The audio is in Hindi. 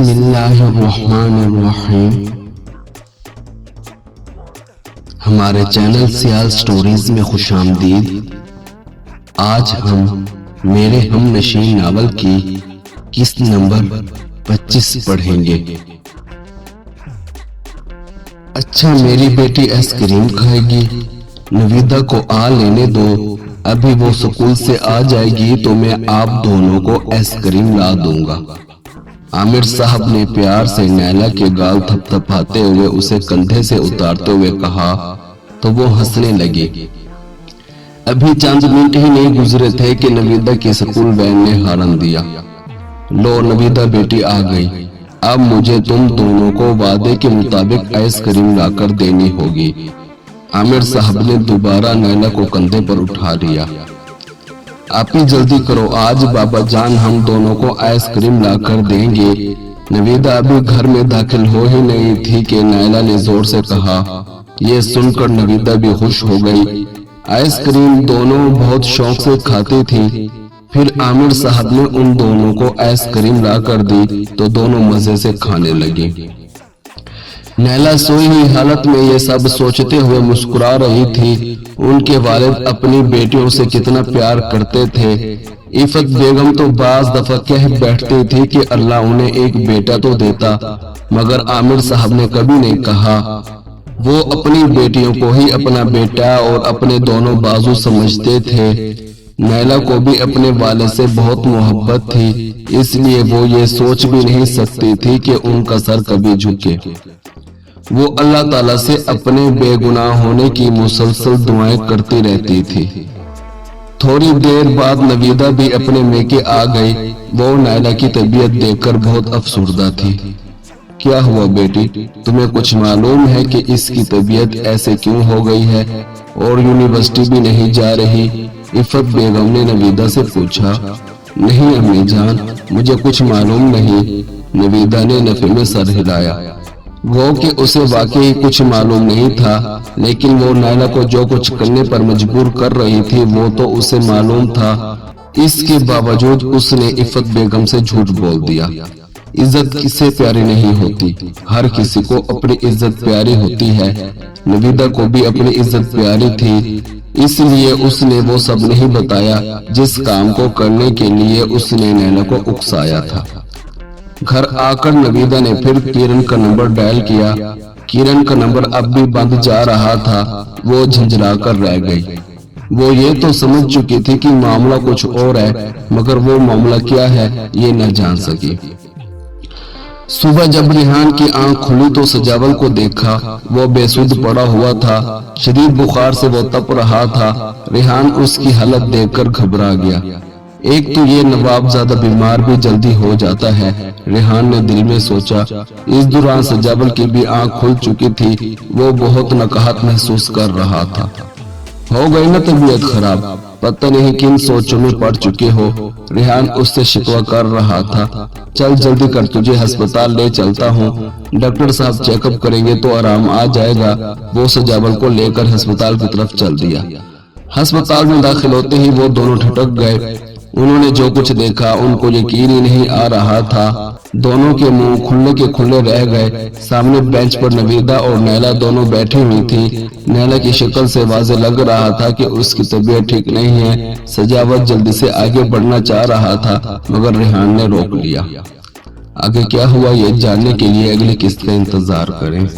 बिस्मिल्लाहिर्रहमानिर्रहीम। हमारे चैनल सियाल स्टोरीज में खुशामदीद। आज हम मेरे हम नशीन नावल की किस्त नंबर 25 पढ़ेंगे। अच्छा, मेरी बेटी आइसक्रीम खाएगी, नवीदा को आ लेने दो, अभी वो स्कूल से आ जाएगी तो मैं आप दोनों को आइसक्रीम ला दूंगा। आमिर साहब ने प्यार से नैला के गाल थपथपाते हुए उसे कंधे से उतारते हुए कहा तो वो हंसने लगी। अभी चंद मिनट ही नहीं गुजरे थे कि नवीदा के स्कूल वैन ने हॉर्न दिया। लो नवीदा बेटी आ गई, अब मुझे तुम दोनों को वादे के मुताबिक आइसक्रीम लाकर देनी होगी। आमिर साहब ने दोबारा नैला को कंधे पर उठा लिया। आप ही जल्दी करो, आज बाबा जान हम दोनों को आइसक्रीम लाकर देंगे। नवीदा अभी घर में दाखिल हो ही नहीं थी कि नैला ने जोर से कहा। ये सुनकर नवीदा भी खुश हो गई। आइसक्रीम दोनों बहुत शौक से खाती थी। फिर आमिर साहब ने उन दोनों को आइसक्रीम लाकर दी तो दोनों मजे से खाने लगी। नैला सोई हुई हालत में ये सब सोचते हुए मुस्कुरा रही थी। उनके वालिद अपनी बेटियों से कितना प्यार करते थे। इफत बेगम तो बाज दफा कह बैठती थी कि अल्लाह उन्हें एक बेटा तो देता, मगर आमिर साहब ने कभी नहीं कहा। वो अपनी बेटियों को ही अपना बेटा और अपने दोनों बाजू समझते थे। नैला को भी अपने वालिद से बहुत मोहब्बत थी, इसलिए वो ये सोच भी नहीं सकती थी कि उनका सर कभी झुके। वो अल्लाह ताला से अपने बेगुनाह होने की मुसलसल दुआएं करती रहती थी। थोड़ी देर बाद नवीदा भी अपने मेके आ गई। वो नैला की तबीयत देखकर बहुत अफसुर्दा थी। क्या हुआ बेटी, तुम्हें कुछ मालूम है कि इसकी तबीयत ऐसे क्यों हो गई है और यूनिवर्सिटी भी नहीं जा रही? इफत बेगम ने नवीदा से पूछा। नहीं अम्मी जान, मुझे कुछ मालूम नहीं। नवीदा ने नफे में सर हिलाया। वो कि उसे वाकई कुछ मालूम नहीं था, लेकिन वो नैला को जो कुछ करने पर मजबूर कर रही थी वो तो उसे मालूम था। इसके बावजूद उसने इफत बेगम से झूठ बोल दिया। इज्जत किसे प्यारी नहीं होती, हर किसी को अपनी इज्जत प्यारी होती है। नवीदा को भी अपनी इज्जत प्यारी थी, इसलिए उसने वो सब नहीं बताया जिस काम को करने के लिए उसने नैला को उकसाया था। घर आकर नवीदा ने फिर किरण का नंबर डायल किया। किरण का नंबर अब भी बंद जा रहा था। वो झंझला कर रह गई। वो ये तो समझ चुकी थी कि मामला कुछ और है, मगर वो मामला क्या है ये न जान सकी। सुबह जब रिहान की आंख खुली तो सजावल को देखा। वो बेसुध पड़ा हुआ था, शदीद बुखार से वो तप रहा था। रिहान उसकी हालत देखकर घबरा गया। एक तो ये नवाबजादा बीमार भी जल्दी हो जाता है, रिहान ने दिल में सोचा। इस दौरान सजावल की भी आंख खुल चुकी थी। वो बहुत नकाहत महसूस कर रहा था। हो गई ना तबीयत खराब, पता नहीं किन सोचों में पड़ चुके हो, रिहान उससे शिकवा कर रहा था। चल जल्दी कर, तुझे अस्पताल ले चलता हूँ, डॉक्टर साहब चेकअप करेंगे तो आराम आ जाएगा। वो सजावल को लेकर अस्पताल की तरफ चल दिया। अस्पताल में दाखिल होते ही वो दोनों ठिठक गए। उन्होंने जो कुछ देखा उनको यकीन ही नहीं आ रहा था। दोनों के मुंह खुले के खुले रह गए। सामने बेंच पर नवीदा और नैला दोनों बैठी हुई थी। नैला की शक्ल से वाज़े लग रहा था कि उसकी तबीयत ठीक नहीं है। सजावट जल्दी से आगे बढ़ना चाह रहा था, मगर रिहान ने रोक लिया। आगे क्या हुआ ये जानने के लिए अगली किस्त का इंतजार करें।